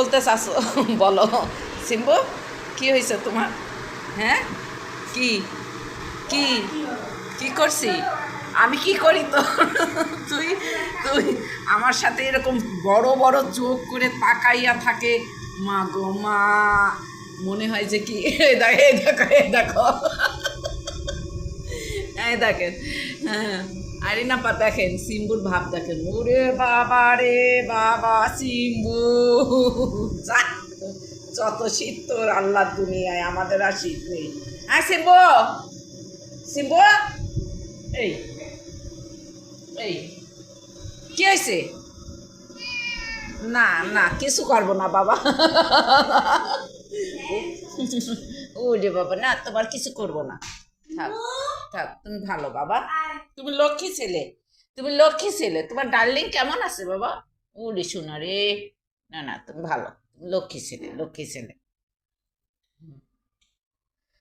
বলতে চাচ্ছো বলো সিম্বু, কি হয়েছে তোমার? হ্যাঁ, কি কি কি করছি? আমি কি করি তো? তুই তুই আমার সাথে এরকম বড় বড় চোখ করে তাকাইয়া থাকে। মা গো মা, মনে হয় যে কি এই দেখো এই দেখো এই দেখো, এই দেখেন। হ্যাঁ, আরিনাপা দেখেন সিম্বুর ভাব দেখেন। ওরে বাবা রে বাবা, সিম্বু যা, যত শীত তোর আল্লাহর দুনিয়ায়, আমাদের আর শীত নেই। হ্যাঁ সিম্বু, সিম্বু, এই এই কি হয়েছে? না না, কিছু করবো না বাবা। ওরে বাবা, না তোমার কিছু করবো না। থাক থাক, তুমি ভালো বাবা, তুমি লক্ষ্মী ছেলে, তুমি লক্ষ্মী ছেলে। তোমার ডার্লিং কেমন আছে বাবা? ওরে শোনা রে, না না তুমি ভালো, লক্ষ্মী ছেলে, লক্ষ্মী ছেলে।